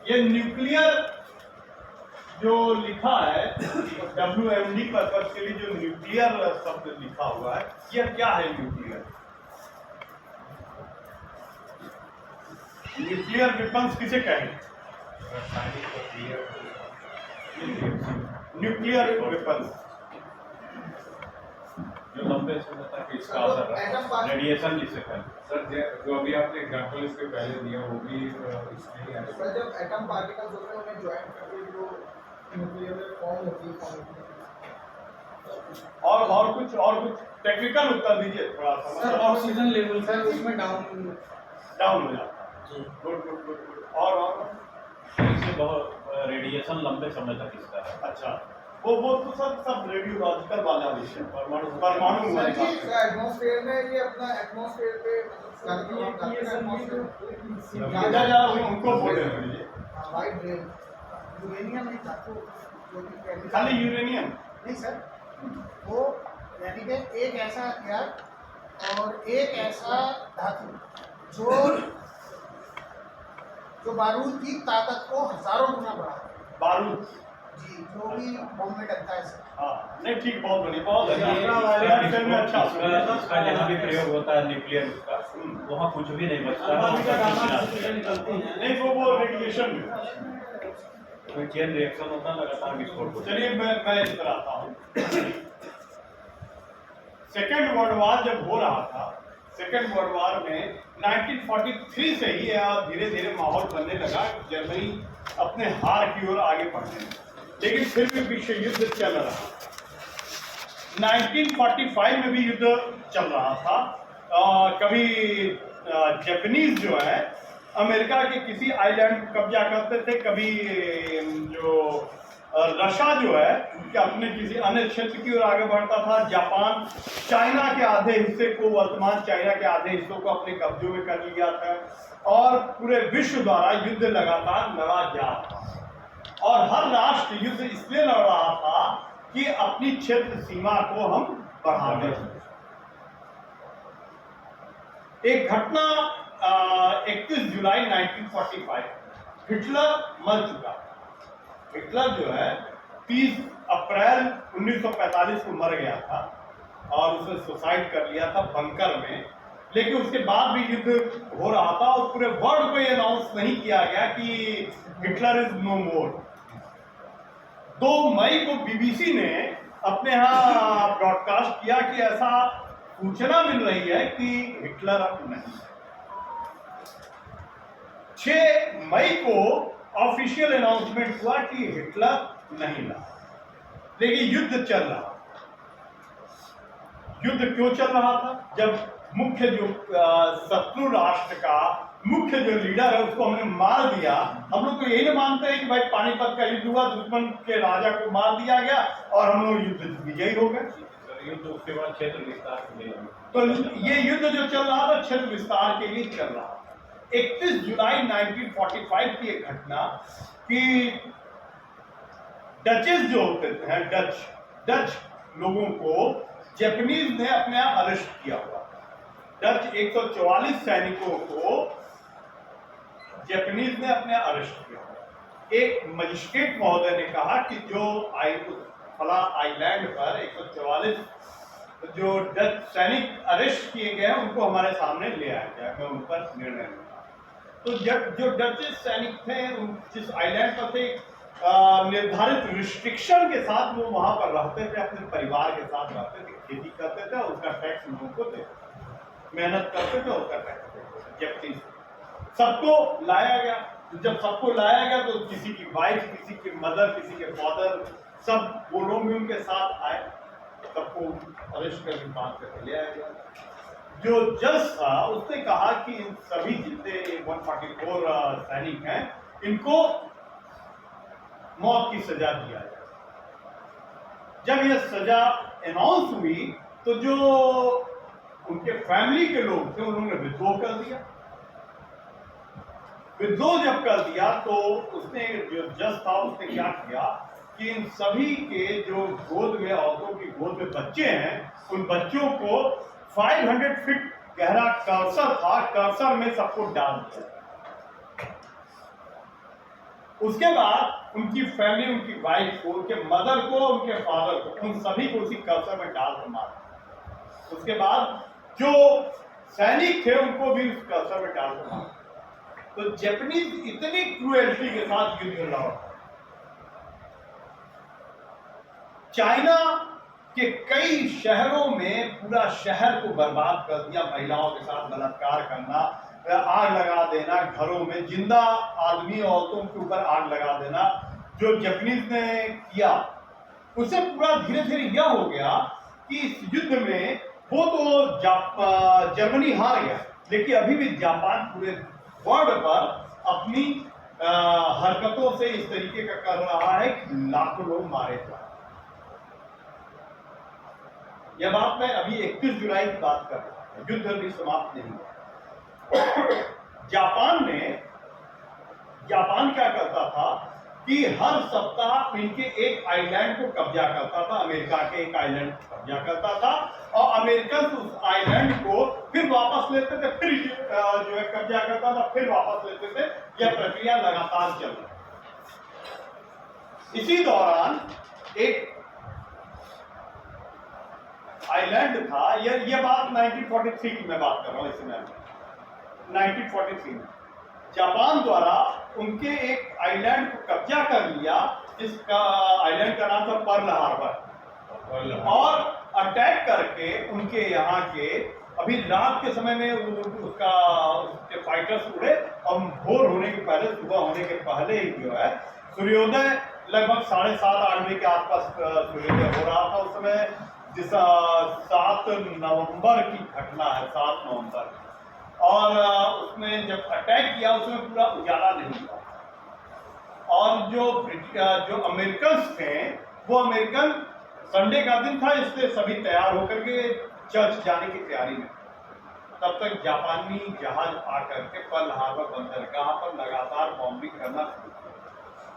ये न्यूक्लियर जो लिखा है WMD पर्पज के लिए जो न्यूक्लियर शब्द लिखा हुआ है, यह क्या है न्यूक्लियर? न्यूक्लियर वेपन्स किसे कहेंगे? न्यूक्लियर वेपन्स जो लंबे समय तक इसका असर रेडिएशन जिसे कहते हैं। सर जो अभी आपने एग्जांपल इसके पहले दिया वो भी इसमें ही आता है। सर जब एटम पार्टिकल्स होते हैं उन्हें ज्वाइन करके जो न्यूक्लियर फॉर्म होती है और कुछ टेक्निकल उत्तर दीजिए थोड़ा सा। सर ऑक्सीजन लेवल सर उसमें डाउन हो जाता है। गुड। और इससे बहुत रेडिएशन लंबे समय तक इसका है। अच्छा, वो तो सब रेडियोलॉजिकल वाला विषय परमाणु वाला एटमॉस्फेयर में ये अपना एटमॉस्फेयर पे उनको बोले वाइड रेंज यूरेनियम नहीं था तो खाली यूरेनियम नहीं सर, वो यानी कि एक ऐसा हथियार और एक ऐसा धातु जो बारूद की ताकत को हजारों गुना बढ़ा बारूद जी, जो भी बॉम्ब में डलता है सर। हाँ नहीं ठीक, बहुत बढ़िया, बहुत अच्छा। इसका जहाँ भी प्रयोग होता है न्यूक्लियर का, वहाँ कुछ भी नहीं बचता है। नहीं वो रेडिएशन कोई चेन रिएक्शन होता है, लगातार विस्फोट होता है। चलिए मैं इस पर आता हूँ। सेकेंड वर्ल्ड वार जब हो रहा था, सेकेंड वर्ल्ड वार में 1943 से ही धीरे धीरे माहौल बनने लगा, जर्मनी अपने हार की ओर आगे बढ़ने लगा, लेकिन फिर भी विश्व युद्ध चल रहा था। 1945 में भी युद्ध चल रहा था। कभी जापानीज जो है अमेरिका के किसी आइलैंड कब्जा करते थे, कभी जो रशिया जो है कि अपने किसी अन्य क्षेत्र की ओर आगे बढ़ता था। जापान चाइना के आधे हिस्से को, वर्तमान चाइना के आधे हिस्सों को अपने कब्जों में कर लिया था, और पूरे विश्व द्वारा युद्ध लगातार लड़ा जा रहा था। और हर राष्ट्र युद्ध इसलिए लड़ रहा था कि अपनी क्षेत्र सीमा को हम बढ़ा दें। एक घटना 31 जुलाई 1945, हिटलर मर चुका। हिटलर जो है 30 अप्रैल 1945 को मर गया था और उसने सुसाइड कर लिया था बंकर में। लेकिन उसके बाद भी युद्ध हो रहा था और पूरे वर्ल्ड को ये अनाउंस नहीं किया गया कि हिटलर इज नो मोर। 2 मई को बीबीसी ने अपने यहाँ ब्रॉडकास्ट किया कि ऐसा सूचना मिल रही है कि हिटलर अब नहीं है। 6 मई को ऑफिशियल अनाउंसमेंट हुआ कि हिटलर नहीं रहा, लेकिन युद्ध चल रहा। युद्ध क्यों चल रहा था? जब मुख्य जो शत्रु राष्ट्र का मुख्य जो लीडर है उसको हमने मार दिया। हम लोग तो यही ना मानते हैं कि भाई पानीपत का युद्ध हुआ, दुश्मन के राजा को मार दिया गया और हम लोग युद्ध विजयी हो गए। युद्ध उसके बाद क्षेत्र विस्तार के लिए, तो ये युद्ध जो चल रहा था क्षेत्र विस्तार के लिए चल रहा था। 31 जुलाई 1945 की एक घटना कि डचेस जो होते हैं, डच लोगों को जापानीज ने अपने यहाँ अरेस्ट किया हुआ। डच 144 सैनिकों को जापानीज ने अपने अरेस्ट किया। एक मजिस्ट्रेट महोदय ने कहा कि जो फला आइलैंड पर 144 जो डच सैनिक अरेस्ट किए गए हैं उनको हमारे सामने ले आया जाए, मैं उन पर निर्णय लूंगा। तो जब जो डच सैनिक थे जिस आइलैंड पर थे, निर्धारित रिस्ट्रिक्शन के साथ वो वहां पर रहते थे, अपने परिवार के साथ रहते थे, खेती करते थे और उसका टैक्स लोगों को देते, मेहनत करते थे, उसका टैक्स देते। जबकि सबको लाया गया, जब सबको लाया गया तो किसी की वाइफ, किसी की मदर, किसी के फादर, सब वो लोग भी उनके साथ आए, सबको अरेस्ट करके बात करके ले आया गया। जो जज था उसने कहा कि इन सभी जितने 144 सैनिक हैं इनको मौत की सजा दिया जाए। जब यह सजा अनाउंस हुई तो जो उनके फैमिली के लोग थे उन्होंने विद्रोह कर दिया। विद्रोह जब कर दिया तो उसने, जो जज था, उसने क्या किया कि इन सभी के जो गोद में, औरतों की गोद में बच्चे हैं, उन बच्चों को 500 फीट गहरा कर्सर था, कर्सर में सबको डाल दिया। उसके बाद उनकी फैमिली, उनकी वाइफ को, उनके मदर को, उनके फादर को, उन सभी को उसी कर्सर में डाल कर मारा। उसके बाद जो सैनिक थे उनको भी उस कर्सर में डाल कर मारा। तो जापानीज इतनी क्रूएल्टी के साथ युद्ध लड़ा। चाइना के कई शहरों में पूरा शहर को बर्बाद कर दिया, महिलाओं के साथ बलात्कार करना, आग लगा देना, घरों में जिंदा आदमी औरतों के ऊपर आग लगा देना, जो जापानीज ने किया। उससे पूरा धीरे धीरे यह हो गया कि इस युद्ध में वो तो जर्मनी हार गया, लेकिन अभी भी जापान पूरे वर्ल्ड पर अपनी हरकतों से इस तरीके का कर रहा है कि लाखों लोग मारे जा रहे। यह बात मैं अभी 31 जुलाई की बात कर रहा हूं, युद्ध अभी समाप्त नहीं हुआ। जापान क्या करता था कि हर सप्ताह इनके एक आइलैंड को कब्जा करता था, अमेरिका के एक आइलैंड को कब्जा करता था, और अमेरिकन उस आइलैंड को फिर वापस लेते थे, फिर जो है कब्जा करता था, फिर वापस लेते थे। यह प्रक्रिया लगातार चल रही। इसी दौरान एक आइलैंड था, यह बात 1943 की मैं बात कर रहा हूं। इस समय 1943 में जापान द्वारा उनके एक आइलैंड को कब्जा कर लिया, जिसका आइलैंड का नाम था पर्ल हार्बर, और अटैक करके उनके यहाँ के, अभी रात के समय में उसके फाइटर्स उड़े, और भोर होने के पहले, सुबह होने के पहले ही जो है सूर्योदय लगभग 7:30-8 बजे के आसपास सूर्योदय हो रहा था उस समय। जिस 7 नवंबर की घटना है, 7 नवंबर, और उसमें जब अटैक किया उसमें पूरा उजाला नहीं हुआ, और जो अमेरिकन थे, वो अमेरिकन, संडे का दिन था इसलिए सभी तैयार होकर के चर्च जाने की तैयारी में। तब तक जापानी जहाज आकर के पर्ल हार्बर बंदरगाह पर लगातार बॉम्बिंग करना शुरू किया,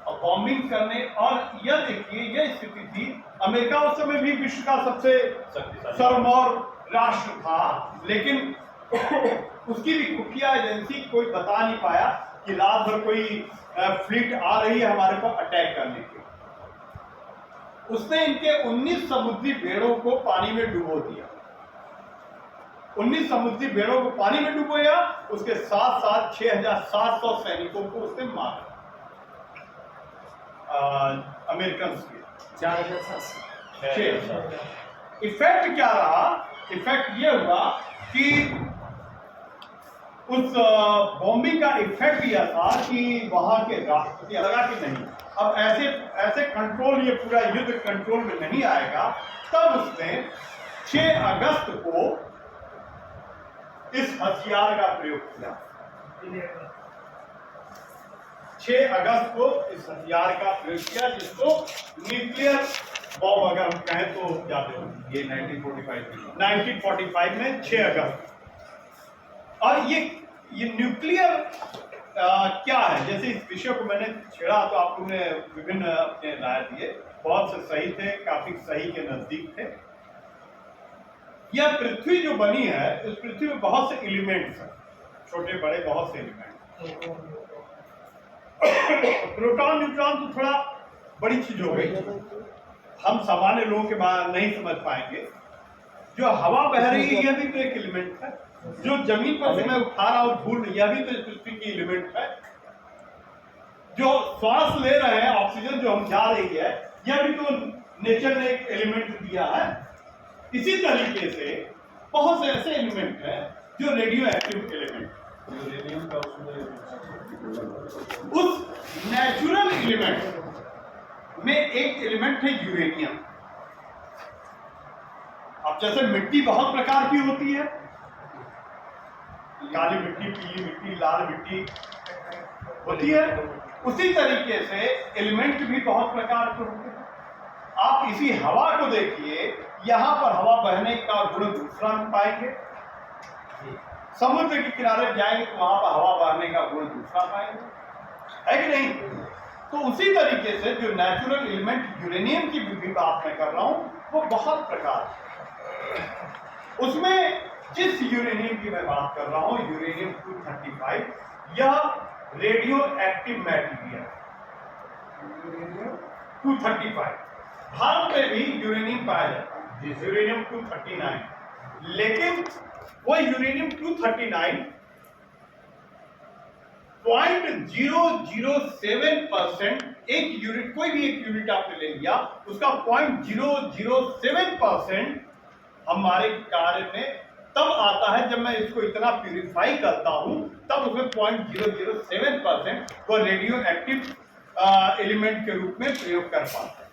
और बॉम्बिंग करने, और यह देखिए यह स्थिति थी, अमेरिका उस समय भी विश्व का सबसे सर्वमौर राष्ट्र था, लेकिन उसकी भी खुफिया एजेंसी कोई बता नहीं पाया कि रात भर कोई फ्लीट आ रही है हमारे पर अटैक करने के। उसने इनके 19 समुद्री बेड़ों को पानी में डुबो दिया, 19 समुद्री बेड़ों को पानी में डुबोया, उसके साथ साथ 6,700 सैनिकों को उसने मारा, अमेरिकन के। 4,700। इफेक्ट क्या रहा? इफेक्ट ये हुआ कि उस बॉम्बिंग का इफेक्ट यह था कि वहां के राष्ट्रपति लगा कि नहीं, अब ऐसे कंट्रोल, ये पूरा युद्ध कंट्रोल में नहीं आएगा। तब उसने 6 अगस्त को इस हथियार का प्रयोग किया। 6 अगस्त को इस हथियार का प्रयोग किया, जिसको न्यूक्लियर बॉम्ब अगर हम कहें तो जाते हो, ये 1945 में 6 अगस्त। और ये न्यूक्लियर क्या है, जैसे इस विषय को मैंने छेड़ा तो आप लोगों ने विभिन्न अपने राय दिए, बहुत से सही थे, काफी सही के नजदीक थे। यह पृथ्वी जो बनी है, इस पृथ्वी में बहुत से एलिमेंट्स हैं, छोटे बड़े बहुत से एलिमेंट। प्रोटॉन न्यूट्रॉन तो थोड़ा बड़ी चीज हो गई, हम सामान्य लोगों के बाद नहीं समझ पाएंगे। जो हवा बह रही है, यह भी तो एक एलिमेंट है। जो जमीन पर से मैं उठा रहा हूं धूल, यह भी तो पृथ्वी की एलिमेंट है। जो श्वास ले रहे हैं, ऑक्सीजन जो हम जा रही है, यह भी तो नेचर ने एक एलिमेंट दिया है। इसी तरीके से बहुत से ऐसे एलिमेंट हैं जो रेडियो एक्टिव एलिमेंट, उस नेचुरल एलिमेंट में एक एलिमेंट है यूरेनियम। अब जैसे मिट्टी बहुत प्रकार की होती है, काली मिट्टी, पीली मिट्टी, लाल मिट्टी होती है, उसी तरीके से एलिमेंट भी बहुत प्रकार के होते हैं। आप इसी हवा को देखिए, यहां पर हवा बहने का गुण दूसरा पाएंगे, समुद्र के किनारे जाएंगे तो वहां पर हवा बहने का गुण दूसरा पाएंगे, है कि नहीं? तो उसी तरीके से जो नेचुरल एलिमेंट यूरेनियम की भी बात मैं कर रहा हूं, वो बहुत प्रकार, उसमें जिस यूरेनियम की मैं बात कर रहा हूं, यूरेनियम 235, यह radio active material, uranium 235। Bharat में भी यूरेनियम पाया जाता है, यूरेनियम 239, लेकिन वो यूरेनियम 239 0.007% एक यूनिट, कोई भी एक यूनिट आपने ले लिया, उसका 0.007% हमारे कार्य में तब आता है जब मैं इसको इतना प्यूरिफाई करता हूं, तब उसमें 0.007% वो रेडियो एक्टिव एलिमेंट के रूप में प्रयोग कर पाता है।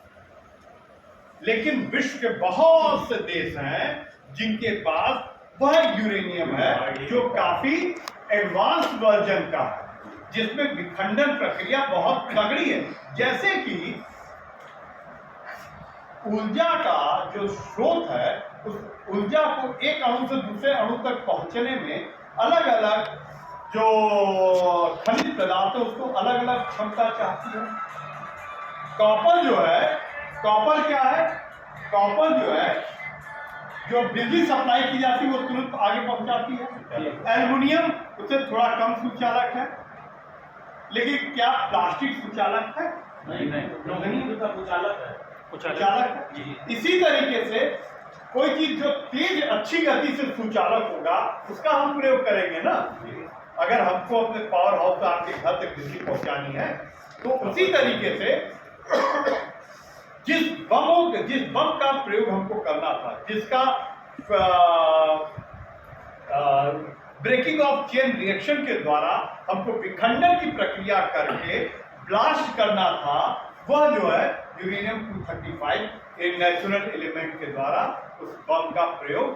लेकिन विश्व के बहुत से देश हैं जिनके पास वह यूरेनियम है जो काफी एडवांस वर्जन का है, जिसमें विखंडन प्रक्रिया बहुत तगड़ी है। जैसे कि ऊर्जा का जो स्रोत है, उस ऊर्जा को एक अणु से दूसरे अणु तक पहुंचने में अलग अलग जो खनिज पदार्थ है उसको अलग अलग क्षमता चाहती है। कॉपर जो है, कॉपर क्या है? कॉपर जो है, जो बिजली सप्लाई की जाती है वो तुरंत आगे पहुंचाती है। एल्युमिनियम उससे थोड़ा कम सुचालक है, लेकिन क्या प्लास्टिक सुचालक है? नहीं तो कुचालक है। सुचालक है। इसी तरीके से कोई चीज जो तेज अच्छी गति से सुचालक होगा उसका हम प्रयोग करेंगे ना। अगर हमको अपने पावर हाउस से आपके घर तक बिजली पहुंचानी है, तो उसी तरीके से जिस बम का प्रयोग हमको करना था, जिसका ब्रेकिंग ऑफ चेन रिएक्शन के द्वारा हमको विखंडन की प्रक्रिया करके ब्लास्ट करना था, वह जो है यूरेनियम 235 एक नेचुरल एलिमेंट के द्वारा उस बम का प्रयोग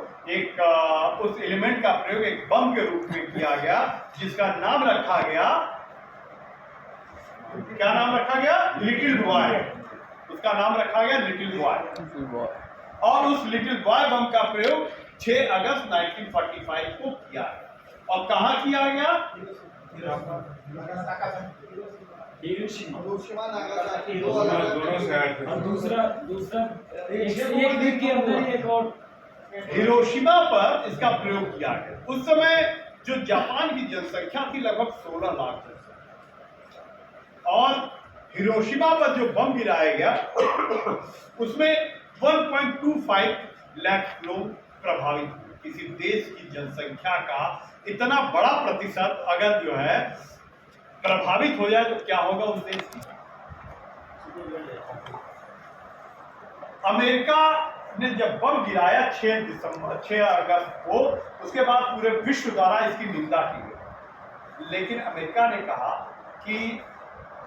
उस एलिमेंट का प्रयोग एक बम के रूप में किया गया, जिसका नाम रखा गया, क्या नाम रखा गया? Little boy. उसका नाम रखा गया लिटिल बॉय। और उस लिटिल बॉय बम का प्रयोग 6 अगस्त 1945 को किया गया। और कहां किया गया? हिरोशिमा नागासाकी दोनों साइड और दूसरा एक दिन के अंदर ही एक और हिरोशिमा पर इसका प्रयोग किया गया। उस समय जो जापान की जनसंख्या थी लगभग 16 लाख और हिरोशिमा पर जो बम गिराया गया उसमें 1.25 लाख लोग प्रभावित हुए। किसी देश की जनसंख्या का इतना बड़ा प्रतिशत अगर जो है प्रभावित हो जाए तो क्या होगा उस देश की? अमेरिका ने जब बम गिराया 6 अगस्त को, उसके बाद पूरे विश्व द्वारा इसकी निंदा की गई। लेकिन अमेरिका ने कहा कि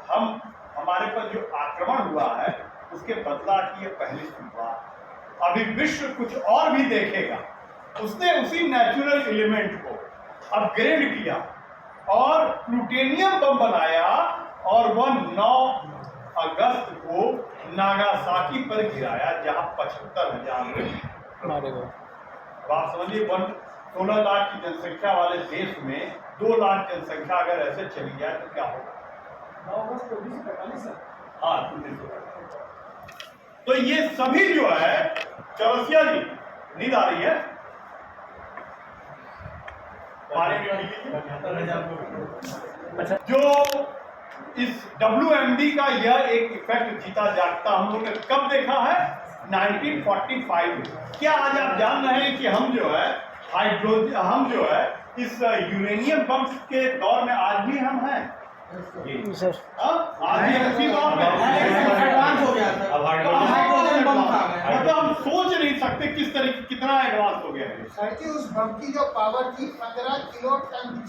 हमारे पर जो आक्रमण हुआ है उसके बदला की ये पहली शुरुआत, अभी विश्व कुछ और भी देखेगा। उसने उसी नेचुरल एलिमेंट को अपग्रेड किया और प्लूटोनियम बम बनाया और वह 9 अगस्त को नागासाकी पर गिराया, जहां 75,000 मारे गए। आप समझिए 16 लाख की जनसंख्या वाले देश में 2 लाख जनसंख्या अगर ऐसे चली जाए तो क्या होगा? 9 अगस्त 1945 हाँ, 1945। तो ये सभी जो है, चौरसिया जी नींद आ रही है? अच्छा, जो इस WMD का यह एक इफेक्ट जीता जागता हम लोगों ने कब देखा है? 1945 में। क्या आज आप जान रहे हैं कि हम जो है इस यूरेनियम बम के दौर में आज भी हम हैं? आज भी उसी दौर में एडवांस हो गया था। अब हाइड्रोजन बम था। मतलब हम सोच नहीं सकते किस तरीके कितना एडवांस हो गया है। सर जी उस बम की जो पावर थी 15 किलो टन थी।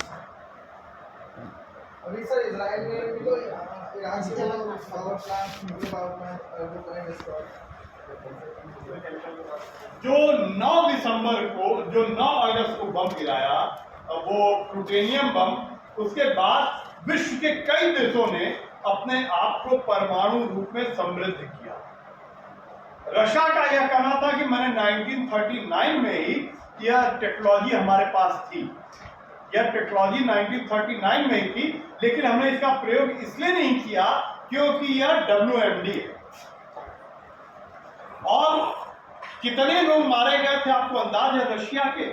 अभी सर इजराइल में भी तो ईरान से power plant nuclear power plant वो करेंगे डिस्ट्रॉय। जो 9 अगस्त को बम गिराया वो प्लूटोनियम बम, उसके बाद विश्व के कई देशों ने अपने आप को परमाणु रूप में समृद्ध किया। रशिया का यह कहना था कि मैंने 1939 में ही यह टेक्नोलॉजी हमारे पास थी। यह टेक्नोलॉजी 1939 में ही थी, लेकिन हमने इसका प्रयोग इसलिए नहीं किया क्योंकि यह WMD है। और कितने लोग मारे गए थे आपको अंदाज है रशिया के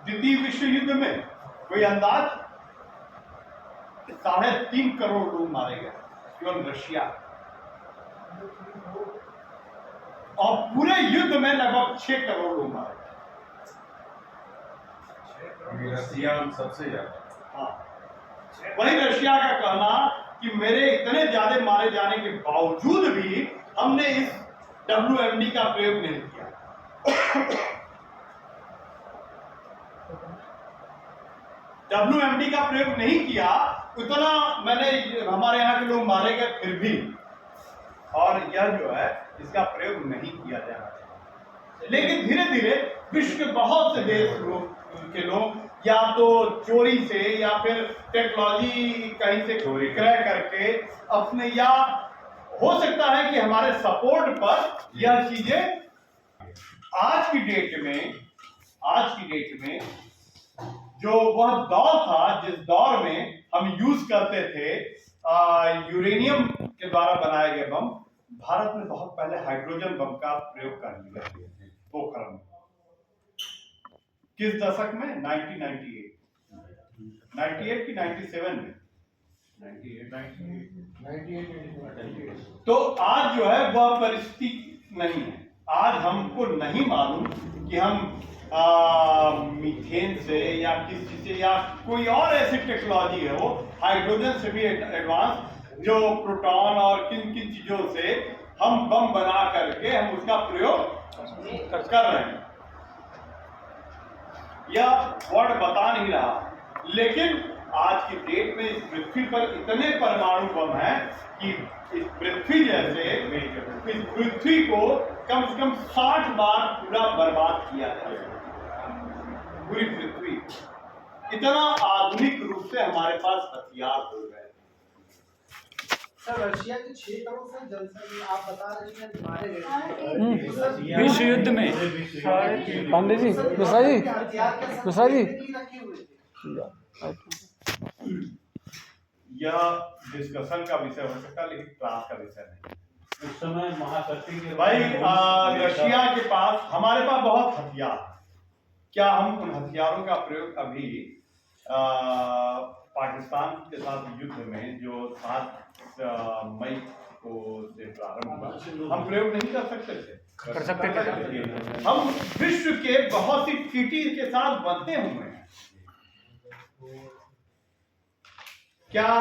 द्वितीय विश्व युद्ध में? कोई अंदाज? 3.5 करोड़ लोग मारे गए केवल रशिया। और पूरे युद्ध में लगभग 6 करोड़ लोग मारे। रसिया सबसे ज्यादा। हाँ, वही रशिया का कहना कि मेरे इतने ज्यादा मारे जाने के बावजूद भी हमने इस WMD का प्रयोग नहीं किया। WMD का प्रयोग नहीं किया, उतना मैंने हमारे यहाँ के लोग मारे गए फिर भी, और यह जो है इसका प्रयोग नहीं किया जा रहा है। लेकिन धीरे धीरे विश्व के बहुत से देश के लोग या तो चोरी से या फिर टेक्नोलॉजी कहीं से क्रय करके अपने, या हो सकता है कि हमारे सपोर्ट पर यह चीजें आज की डेट में जो वह दौर था जिस दौर में हम यूज करते थे यूरेनियम के द्वारा बनाए गए बम, भारत में बहुत पहले हाइड्रोजन बम का प्रयोग कर लिया पोखरण में। किस दशक में? 1998 की 97 में? 98। तो आज जो है वह परिस्थिति नहीं है। आज हमको नहीं मालूम कि हम मीथेन से या किस चीज से या कोई और ऐसी टेक्नोलॉजी है वो हाइड्रोजन से भी एडवांस, जो प्रोटॉन और किन किन चीजों से हम बम बना करके हम उसका प्रयोग कर रहे हैं। यह वर्ड बता नहीं रहा, लेकिन आज की डेट में इस पृथ्वी पर इतने परमाणु बम हैं कि इस पृथ्वी जैसे इस पृथ्वी को कम से कम 60 बार पूरा बर्बाद किया जाए। पूरी पृथ्वी, इतना आधुनिक रूप से हमारे पास हथियार हो गए। सर, रशिया की 6 करोड़ से जनसंख्या आप बता रहे हैं मारे गए विश्व युद्ध में। पांडे जी, मिश्रा जी यह डिस्कशन का विषय हो सकता है, लेकिन क्लास का विषय नहीं। उस समय महाशक्ति के भाई रशिया के पास, हमारे पास बहुत हथियार, क्या हम उन हथियारों का प्रयोग अभी पाकिस्तान के साथ युद्ध में जो 7 मई को से प्रारंभ हुआ, हम प्रयोग नहीं कर सकते थे? कर सकते थे। हम विश्व के बहुत सी ट्रीटी के साथ बंधे हुए हैं। क्या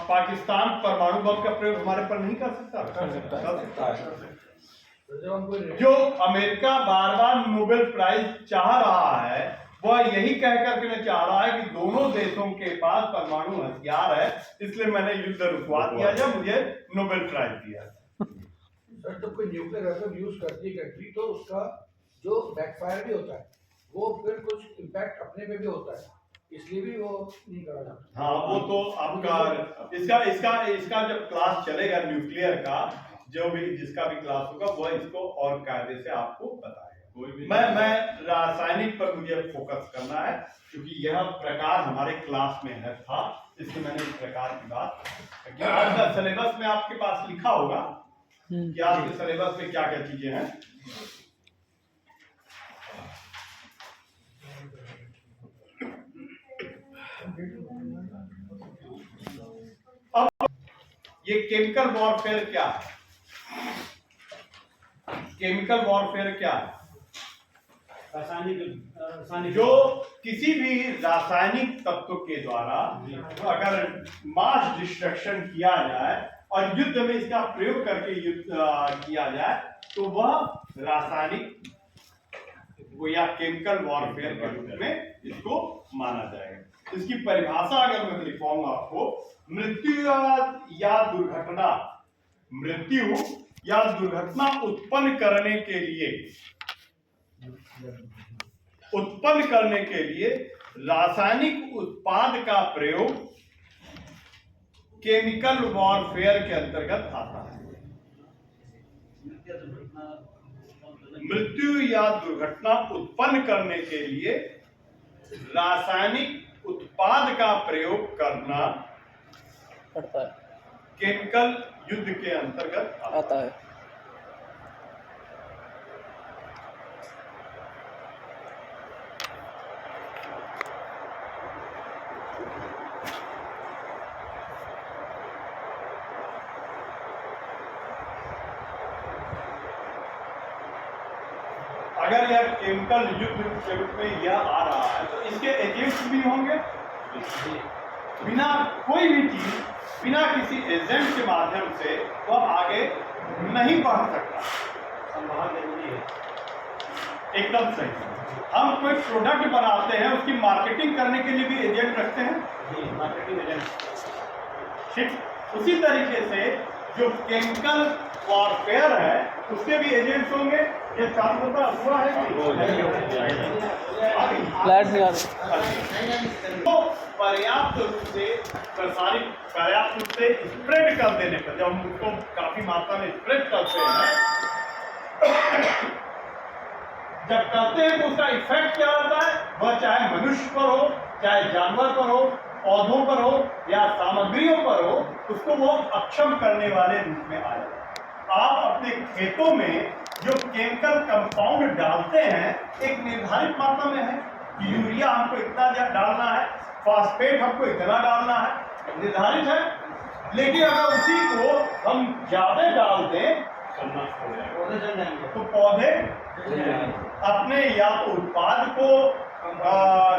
पाकिस्तान परमाणु बम का प्रयोग हमारे पर नहीं कर सकता? कर सकता है। जो अमेरिका बार बार नोबेल प्राइज चाह रहा है, वह यही कह करके चाह रहा है कि दोनों देशों के पास परमाणु हथियार है, इसलिए मैंने युद्ध रुकवा दिया जाए, मुझे नोबेल प्राइज दिया। सर, जब कोई न्यूक्लियर वेपन यूज करती है कंट्री, तो उसका जो बैकफायर भी होता है वो फिर कुछ इम्पैक्ट अपने पे भी होता है, इसलिए भी वो नहीं करा जाता। हाँ, वो तो आपका इसका जब क्लास चलेगा न्यूक्लियर का, जो भी जिसका भी क्लास होगा वह इसको और कायदे से आपको बताएगा। मैं रासायनिक पर मुझे फोकस करना है, क्योंकि यह प्रकार हमारे क्लास में है था, इसलिए मैंने इस प्रकार की बात। आपका सिलेबस में आपके पास लिखा होगा कि आपके सिलेबस में क्या क्या चीजें हैं। अब ये केमिकल वॉरफेयर क्या है? केमिकल वॉरफेयर क्या है? रासायनिक जो किसी भी रासायनिक तत्व के द्वारा अगर मास डिस्ट्रक्शन किया जाए और युद्ध में इसका प्रयोग करके युद्ध किया जाए, तो वह रासायनिक या केमिकल वॉरफेयर के रूप में इसको माना जाएगा। इसकी परिभाषा अगर मैं लिखवाऊंगा आपको, मृत्यु या दुर्घटना उत्पन्न करने के लिए रासायनिक उत्पाद का प्रयोग केमिकल वॉरफेयर के अंतर्गत आता है। मृत्यु या दुर्घटना उत्पन्न करने के लिए रासायनिक उत्पाद का प्रयोग करना पड़ता है, केमिकल युद्ध के अंतर्गत आता है। अगर यह केमिकल युद्ध के रूप में यह आ रहा है तो इसके एजेंट्स भी होंगे। बिना कोई भी चीज, बिना किसी एजेंट के माध्यम से वह आगे नहीं बढ़ सकता। संभाल जरूरी है। एकदम सही। हम कोई प्रोडक्ट बनाते हैं, उसकी मार्केटिंग करने के लिए भी एजेंट रखते हैं। जी, मार्केटिंग एजेंट। ठीक उसी तरीके से जो केमिकल वॉरफेयर है उसके भी एजेंट्स होंगे। ये चालू होता हुआ है लाइट नहीं आ रही। तो पर्याप्त रूप से प्रसारित, पर्याप्त रूप से स्प्रेड कर देने पर, जब हम उसको काफी मात्रा में स्प्रेड करते हैं, जब करते हैं तो उसका इफेक्ट क्या होता है, वह चाहे मनुष्य पर हो, चाहे जानवर पर हो, पौधों पर हो या सामग्रियों पर हो, उसको वो अक्षम करने वाले रूप में आ जाता है। आप अपने खेतों में जो केमिकल कंपाउंड डालते हैं एक निर्धारित मात्रा में है कि यूरिया हमको इतना डालना है, फास्फेट हमको इतना डालना है, निर्धारित है। लेकिन अगर उसी को हम ज्यादा डाल दें पौधे जल जाएंगे। तो पौधे अपने या तो उत्पाद को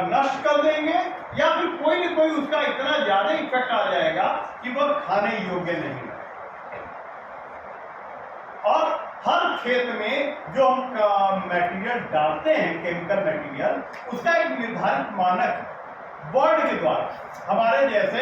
नष्ट कर देंगे या फिर कोई न कोई उसका इतना ज्यादा इफेक्ट आ जाएगा कि वह खाने योग्य नहीं है। और हर खेत में जो हम मटेरियल डालते हैं, केमिकल मटेरियल, उसका एक निर्धारित मानक बोर्ड के द्वारा, हमारे जैसे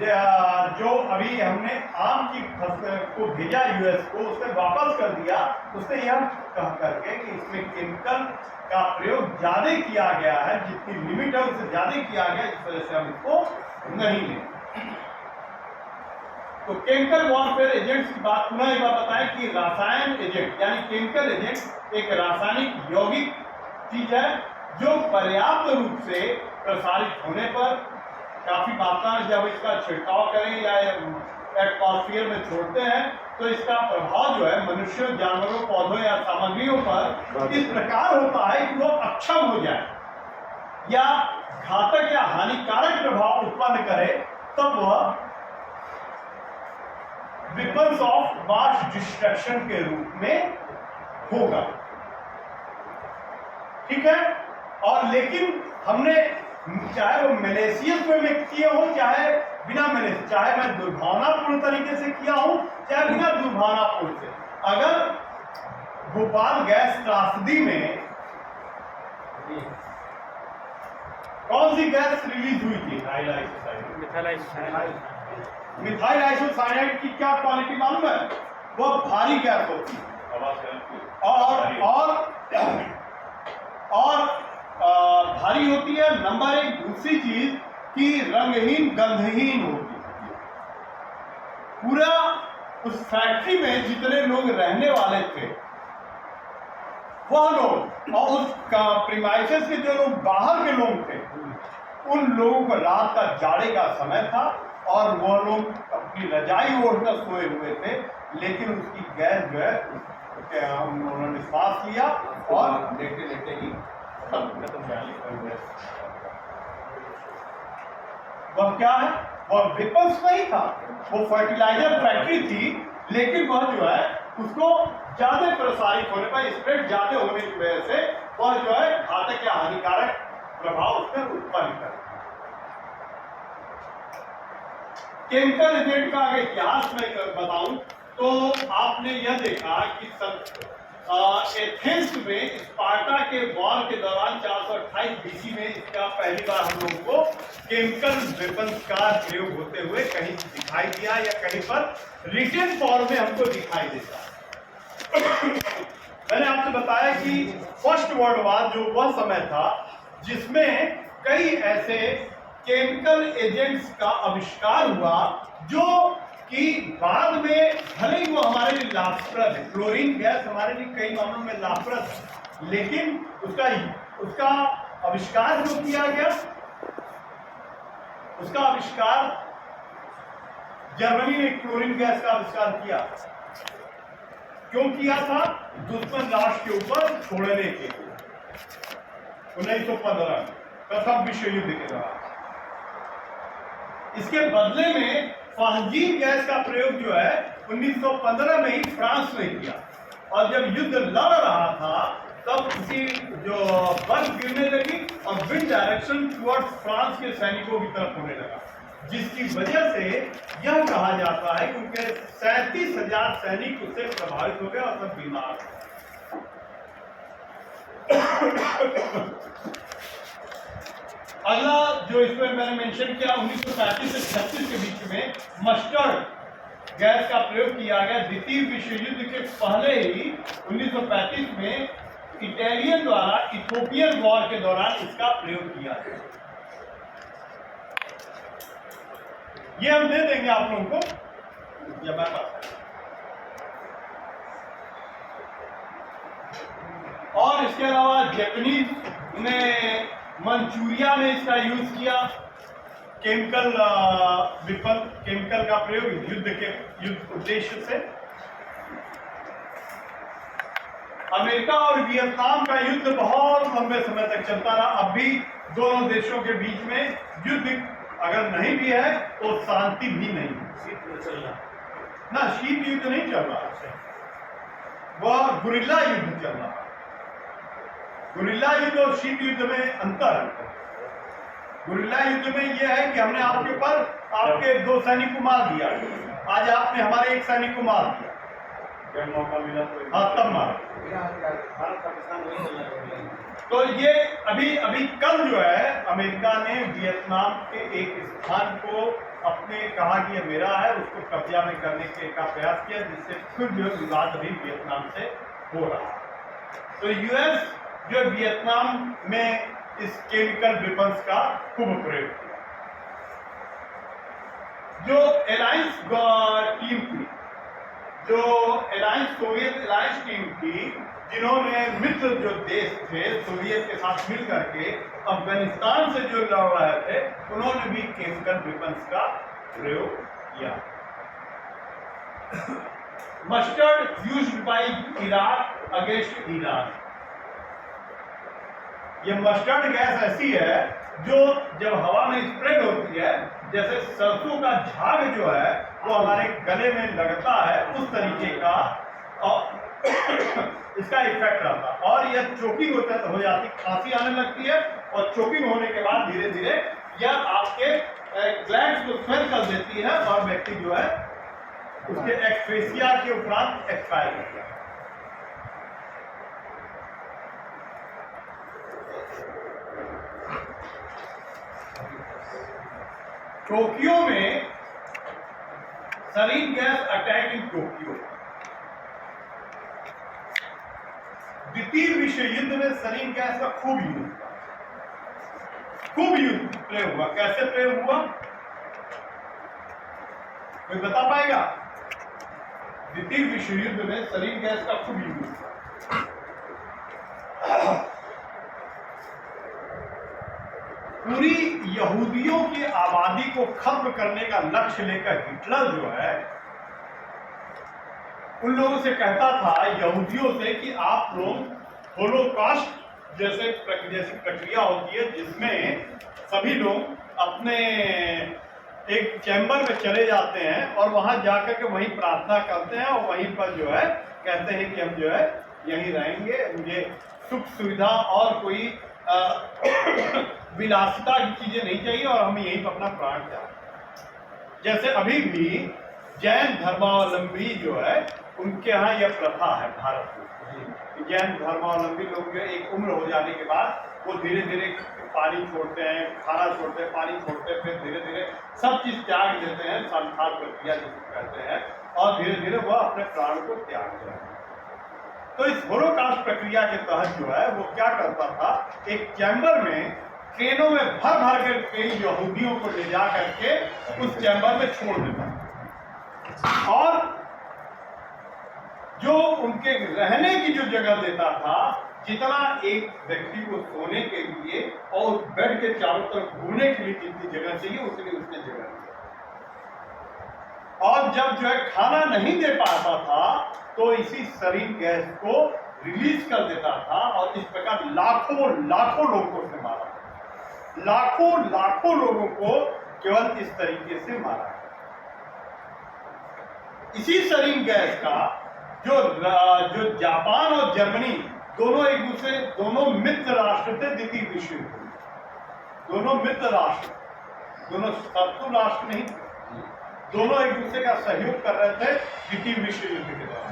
जो अभी हमने आम की फसल को भेजा यूएस को, उसने वापस कर दिया, उसने यह कह करके कि इसमें केमिकल का प्रयोग ज्यादा किया गया है, जितनी लिमिट है उससे ज्यादा किया गया, इस वजह से हम इसको नहीं लें। तो केमिकल वॉरफेयर एजेंट्स की बात पुनः एक बार बताएं कि रसायन एजेंट यानी केमिकल एजेंट एक रासायनिक यौगिक चीज है जो पर्याप्त रूप से प्रसारित होने पर, काफी मात्रा में जब इसका छिड़काव करें या एटमॉस्फेयर में छोड़ते हैं तो इसका प्रभाव जो है मनुष्यों, जानवरों, पौधों या सामग्रियों पर इस प्रकार होता है कि वो अक्षम हो जाए या घातक या हानिकारक प्रभाव उत्पन्न करे, तब वह वेपन्स ऑफ मास डिस्ट्रक्शन के रूप में होगा। ठीक है। और लेकिन हमने चाहे वो मैलिशियस वे में किए हो, चाहे बिना मैलिशियस, चाहे मैं दुर्भावनापूर्ण तरीके से किया हूं, चाहे बिना दुर्भावनापूर्ण से, अगर भोपाल गैस त्रासदी में कौन सी गैस रिलीज हुई थी? मिथाइल आइसोसाइनाइड की क्या क्वालिटी मालूम है? वो भारी गैस होती है और भारी होती है। नंबर एक, दूसरी चीज कि रंगहीन, गंधहीन होती है। पूरा उस फैक्ट्री में जितने लोग रहने वाले थे वह लोग और उस प्रीमाइसेस के जो लोग बाहर के लोग थे, उन लोगों को रात का जाड़े का समय था और वह लोग अपनी रजाई ओढ़कर सोए हुए थे, लेकिन उसकी गैस जो है उन्होंने सांस लिया और लेटे लेटे ही वह क्या है, वह वेपन्स नहीं था, वो फर्टिलाइजर फैक्ट्री थी, लेकिन वह जो है उसको ज्यादा प्रसारित होने पर, स्प्रेड ज्यादा होने की वजह से वह जो है घातक या हानिकारक प्रभाव उसमें उत्पन्न कर। केमिकल एजेंट का अगर इतिहास में बताऊं तो आपने यह देखा कि एथेंस में स्पार्टा के वॉर के दौरान 428 बीसी में इसका पहली बार हम लोगों को केमिकल वेपन्स का प्रयोग होते हुए कहीं दिखाई दिया या कहीं पर रिटन फॉर्म में हमको दिखाई देता। मैंने आपसे बताया कि फर्स्ट वर्ल्ड वॉर जो वह समय था जिसमें कई ऐसे केमिकल एजेंट्स का आविष्कार हुआ जो कि बाद में भले ही वो हमारे लिए लाभप्रद है, क्लोरीन गैस हमारे लिए कई मामलों में लाभप्रद है, लेकिन उसका आविष्कार जो किया गया, उसका आविष्कार जर्मनी ने क्लोरीन गैस का आविष्कार किया। क्यों किया था? दुश्मन राष्ट्र के ऊपर छोड़ने के लिए 1915 प्रथम विश्व युद्ध के दौरान। इसके बदले में फाजीन गैस का प्रयोग जो है 1915 में ही फ्रांस ने किया, और जब युद्ध लड़ रहा था तब उसी जो बर्फ गिरने लगी और विंड डायरेक्शन टुवर्ड फ्रांस के सैनिकों की तरफ होने लगा, जिसकी वजह से यह कहा जाता है कि उनके 37,000 सैनिक उससे प्रभावित हो गए और सब बीमार हो गए। अगला जो इसमें मैंने मेंशन किया 1935 से 36 के बीच में मस्टर्ड गैस का प्रयोग किया गया। द्वितीय विश्व युद्ध के पहले ही 1935 में इटालियन द्वारा इथोपियन वॉर के दौरान इसका प्रयोग किया गया। ये हम दे देंगे आप लोगों को या मैं और इसके अलावा जापानीज ने मंचूरिया में इसका यूज किया, केमिकल का प्रयोग युद्ध उद्देश्य से। अमेरिका और वियतनाम का युद्ध बहुत लंबे समय तक चलता रहा। अब भी दोनों देशों के बीच में युद्ध अगर नहीं भी है तो शांति भी नहीं है ना, शीत युद्ध नहीं चल रहा, वह गुरिल्ला युद्ध चल रहा। गुरिल्ला युद्ध और शीत युद्ध में अंतर है। गुरिल्ला युद्ध में यह है कि हमने आपके ऊपर आपके 2 सैनिक को मार दिया, आज आपने हमारे 1 सैनिक को मार दिया, जब मौका मिला तो हाँ तब मार। तो ये अभी कल जो है अमेरिका ने वियतनाम के एक स्थान को अपने कहा कि ये मेरा है, उसको कब्जा में करने का प्रयास किया, जिससे फिर जो विवाद अभी वियतनाम से हो रहा है। तो यूएस जो वियतनाम में इस केमिकल वेपन्स का खूब प्रयोग किया। जो अलायंस टीम थी, जो सोवियत अलायंस टीम थी, जिन्होंने मित्र जो देश थे सोवियत के साथ मिल करके अफगानिस्तान से जो लड़ रहे थे, उन्होंने भी केमिकल वेपन्स का प्रयोग किया। Mustard used by Iraq against Iran. ये मस्टर्ड गैस ऐसी है जो जब हवा में स्प्रेड होती है, जैसे सरसों का झाग जो है वो हमारे गले में लगता है, उस तरीके का और इसका इफेक्ट रहता है। और यह चोकिंग हो जाती, खांसी आने लगती है और चोकिंग होने के बाद धीरे धीरे यह आपके ग्लैंड्स को स्वेल कर देती है और व्यक्ति जो है उसके एक्सफेसिया के उपरांत एक्सपायर हो जाता है। टोक्यो में sarin gas attack in Tokyo. द्वितीय विश्व युद्ध में सरीन गैस का खूब यूज प्रयोग हुआ। कैसे प्रयोग हुआ कोई बता पाएगा? द्वितीय विश्व युद्ध में सरीन गैस का खूब यूज हुआ। पूरी यहूदियों की आबादी को खत्म करने का लक्ष्य लेकर हिटलर जो है उन लोगों से कहता था, यहूदियों से, कि आप लोग होलोकॉस्ट जैसी प्रक्रिया होती है जिसमें सभी लोग अपने एक चैम्बर में चले जाते हैं और वहां जाकर के वहीं प्रार्थना करते हैं और वहीं पर जो है कहते हैं कि हम जो है यहीं रहेंगे, मुझे सुख सुविधा और कोई विलासिता की चीजें नहीं चाहिए और हम यहीं पर अपना प्राण त्याग। जैसे अभी भी जैन धर्मावलंबी जो है उनके यहाँ यह प्रथा है भारत में। जैन धर्मावलंबी लोग जो एक उम्र हो जाने के बाद वो धीरे धीरे पानी छोड़ते हैं, खाना छोड़ते हैं, पानी छोड़ते हैं, फिर धीरे धीरे सब चीज त्याग देते हैं, संसार प्रक्रिया जिसे कहते हैं, और धीरे धीरे वह अपने प्राण को त्याग देते हैं। तो इस होलोकॉस्ट प्रक्रिया के तहत जो है वो क्या करता था, एक चैम्बर में ट्रेनों में भर भर कर कई यहूदियों को ले जा करके उस चैम्बर में छोड़ देता और जो उनके रहने की जो जगह देता था, जितना एक व्यक्ति को सोने के लिए और बेड के चारों तरफ घूमने के लिए जितनी जगह चाहिए उतनी उसने जगह दी। और जब जो है खाना नहीं दे पाता था तो इसी सरीन गैस को रिलीज कर देता था और इस प्रकार लाखों लोगों को उसने मारा, लाखों लोगों को केवल इस तरीके से मारा। इसी सरीन गैस का जो जापान और जर्मनी दोनों मित्र राष्ट्र थे द्वितीय विश्व युद्ध में। दोनों मित्र राष्ट्र, दोनों शत्रु राष्ट्र नहीं थे, दोनों एक दूसरे का सहयोग कर रहे थे द्वितीय विश्व युद्ध के दौरान।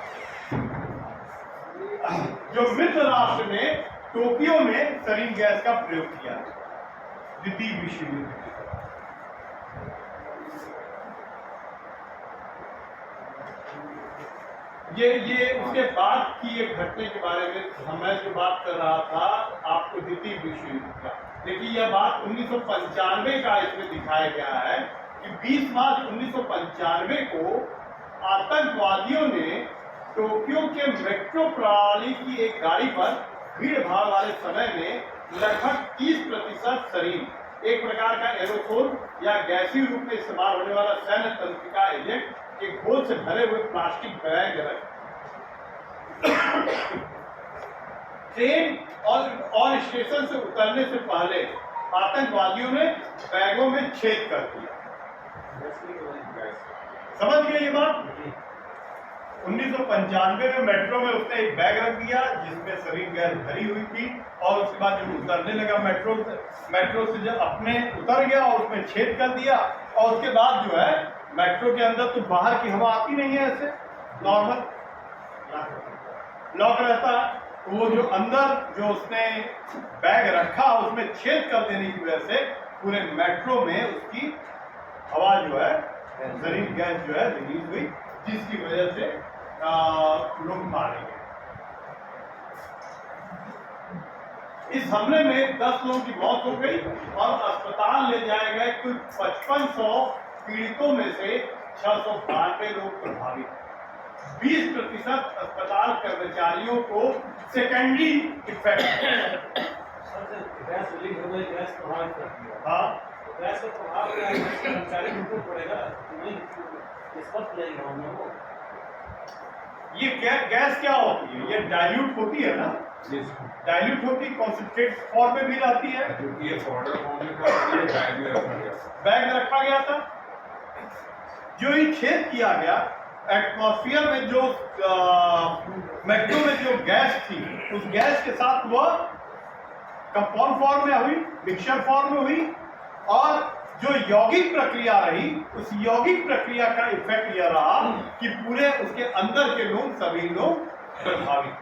जो मित्र राष्ट्र ने टोक्यो में सरीन गैस का प्रयोग किया द्वितीय विश्व युद्ध के दौरान। ये उसके बाद की एक घटने के बारे में मैं जो बात कर रहा था आपको द्वितीय विश्व युद्ध का, देखिए यह बात 1995 का इसमें दिखाया गया है कि 20 मार्च 1995 को आतंकवादियों ने टोक्यो के मेट्रो प्रणाली की एक गाड़ी पर भीड़ भाड़ वाले समय में लगभग 30% सरीन, एक प्रकार का एरोसोल या गैसीय रूप में इस्तेमाल होने वाला सैन्य तंत्रिका एजेंट एक घोल से भरे हुए प्लास्टिक बैग रख ट्रेन और स्टेशन से उतरने से पहले आतंकवादियों ने बैगों में छेद कर दिया। समझ गए ये बात? 1995 में मेट्रो में उसने एक बैग रख दिया जिसमें सरीन गैस भरी हुई थी, और उसके बाद जब उतरने लगा मेट्रो से जब अपने उतर गया और उसमें छेद कर दिया, और उसके बाद जो है मेट्रो के अंदर तो बाहर की हवा आती नहीं है, ऐसे नॉर्मल लॉक रहता है, तो वो जो अंदर जो उसने बैग रखा उसमें छेद कर देने की वजह से पूरे मेट्रो में उसकी हवा जो है सरीन गैस जो है रिलीज हुई, जिसकी वजह से लोग मारे गए। इस हमले में 10 लोगों की मौत हो गई और अस्पताल ले जाए गए कुल 5500 पीड़ितों में से 692 लोग प्रभावित। 20% अस्पताल कर्मचारियों को सेकेंडरी इफेक्ट। गैस लीक हो गई, गैस प्रभावित करती है। हाँ, गैस का प्रभाव क्या है? कर्मचारी को पड़ेगा, इस वक्त लगेगा हम लोगों को। ये गैस क्या होती है? ये डाइल्यूट होती है ना, डाइल्यूट होती, कॉन्सेंट्रेट फॉर्म में भी रहती है। ये पाउडर फॉर्म में बैग में रखा गया था, जो ये छेद किया गया एटमॉस्फेयर में, जो मेट्रो में जो गैस थी उस गैस के साथ वह कंपाउंड फॉर्म में हुई, मिक्सचर फॉर्म में हुई, और जो यौगिक प्रक्रिया रही उस यौगिक प्रक्रिया का इफेक्ट यह रहा कि पूरे उसके अंदर के लोग सभी लोग प्रभावित।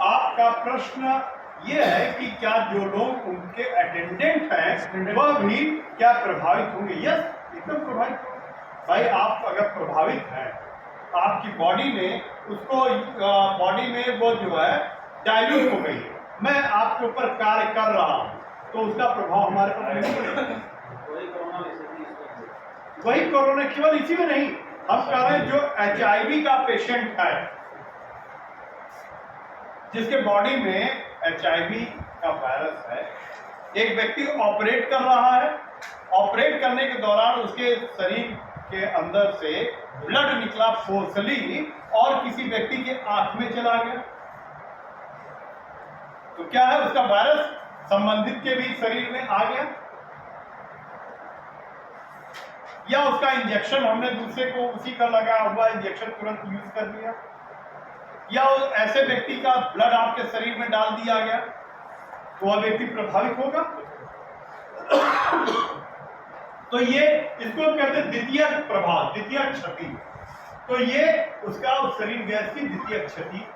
आपका प्रश्न ये है कि क्या जो लोग उनके अटेंडेंट हैं वह भी क्या प्रभावित होंगे? यस, एकदम प्रभावित। भाई आप अगर प्रभावित हैं, आपकी बॉडी में उसको बॉडी में वो जो है डाइल्यूट हो गई है, मैं आपके ऊपर कार्य कर रहा हूं तो उसका प्रभाव हमारे पर नहीं पड़ेगा। वही कोरोना केवल इसी में नहीं, हम कह रहे हैं जो HIV का पेशेंट है, जिसके बॉडी में HIV का वायरस है, एक व्यक्ति ऑपरेट कर रहा है, ऑपरेट करने के दौरान उसके शरीर के अंदर से ब्लड निकला फोर्सली और किसी व्यक्ति के आंख में चला गया, तो क्या है उसका वायरस संबंधित के भी शरीर में आ गया, या उसका इंजेक्शन हमने दूसरे को उसी का लगा हुआ इंजेक्शन तुरंत यूज कर दिया, या ऐसे व्यक्ति का ब्लड आपके शरीर में डाल दिया गया, तो वह व्यक्ति प्रभावित होगा। तो ये इसको कहते हैं द्वितीय प्रभाव, द्वितीय क्षति। तो ये उसका उस शरीर गैस की द्वितीय क्षति।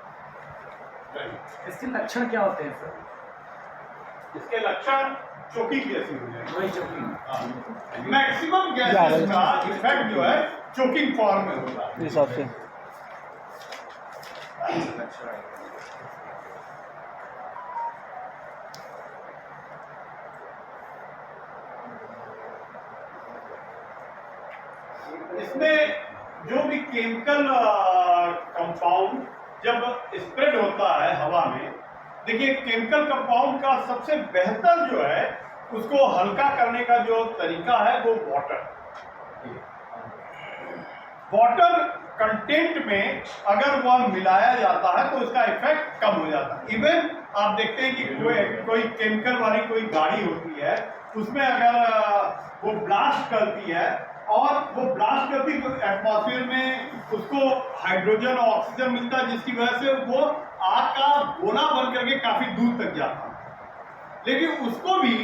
इसके लक्षण क्या होते हैं सर? इसके लक्षण चोकिंग जैसी हो जाए, वही चोकिंग। मैक्सिमम गैसेस का इफेक्ट जो है चोकिंग फॉर्म में होता है। इस हिसाब से इसमें जो भी केमिकल कंपाउंड जब स्प्रेड होता है हवा में, देखिए केमिकल कंपाउंड का सबसे बेहतर जो है उसको हल्का करने का जो तरीका है वो वाटर कंटेंट में अगर वह मिलाया जाता है तो उसका इफेक्ट कम हो जाता है। इवन आप देखते हैं कि कोई केमिकल वाली कोई गाड़ी होती है, उसमें अगर वो ब्लास्ट करती है और वो ब्लास्ट करती तो एटमॉस्फेयर में उसको हाइड्रोजन और ऑक्सीजन मिलता है, जिसकी वजह से वो आग का गोला बन करके काफी दूर तक जाता है। लेकिन उसको भी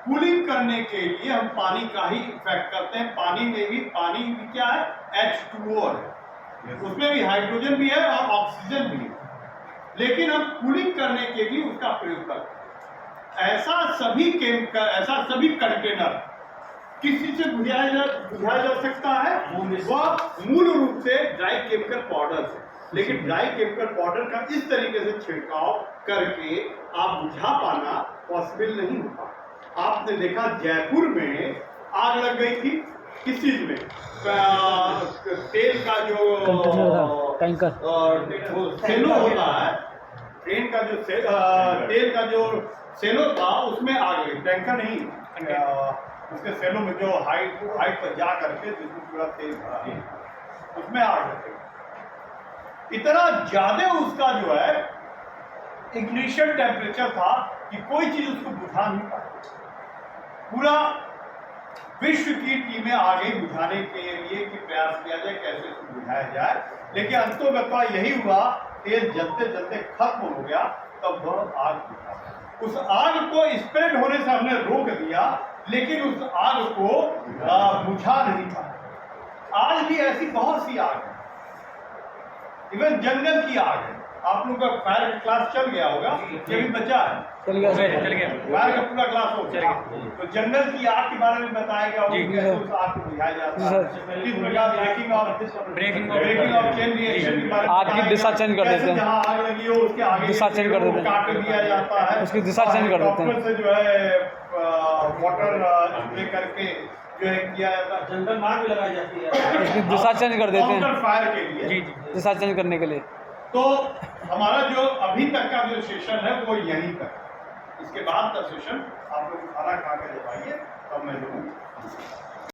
कूलिंग करने के लिए हम पानी का ही इफेक्ट करते हैं। पानी भी क्या है, H2O है, उसमें भी हाइड्रोजन भी है और ऑक्सीजन भी है, लेकिन हम कूलिंग करने के लिए उसका प्रयोग करते हैं। ऐसा सभी कंटेनर किसी से बुझाया जा सकता है, वह मूल रूप से ड्राई केमिकल पाउडर से। लेकिन ड्राई केमिकल पाउडर का इस तरीके से छिड़काव करके आप बुझा पाना पॉसिबल नहीं होता। आपने देखा जयपुर में आग लग गई थी, किस चीज में, तेल का जो टैंकर वो सेलो होता है, ट्रेन का जो तेल का जो सेलो था उसमें आग लगी, टैंकर नहीं, उसके सेलो में जो हाइट पर जा करके जिसमें पूरा तेल भरा है उसमें आग लगी। इतना ज्यादा उसका जो है इग्निशन टेम्परेचर था कि कोई चीज उसको बुझा नहीं पाई। पूरा विश्व की टीमें आ गई बुझाने के लिए कि प्रयास किया जाए कैसे इसको बुझाया जाए, लेकिन अंतोगत्वा यही हुआ, तेल जलते जलते खत्म हो गया, तब वह आग बुझा। उस आग को स्प्रेड होने से हमने रोक दिया, लेकिन उस आग को बुझा नहीं पाया। आज भी ऐसी बहुत सी आग है, इवन जंगल की आग है। आप लोगों का फायर क्लास चल गया होगा, ये भी बचा है, चल गया फायर का पूरा क्लास हो गया। तो जंगल की आग के बारे में बताया गया होगा, कैसे उस आग को बुझाया जाता है, किस प्रकार ब्रेकिंग ऑफ चेन रिएक्शन के बारे में, आग की दिशा चेंज कर देते हैं, जहाँ आग लगी हो उसके आगे दिशा चेंज कर देते हैं, काट दिया जाता है, उसकी दिशा चेंज कर देते हैं, डॉक्टर से जो है वाटर स्प्रे करके जो है किया जाता है, जंगल मार भी लगाई जाती है, उसकी दिशा चेंज कर देते हैं, काउंटर फायर के लिए। दिशा चेंज करने के लिए। तो हमारा जो अभी तक का जो सेशन है वो यहीं तक। इसके बाद का सेशन आप लोग खाना खा के जब आइए तब मैं लूँगा।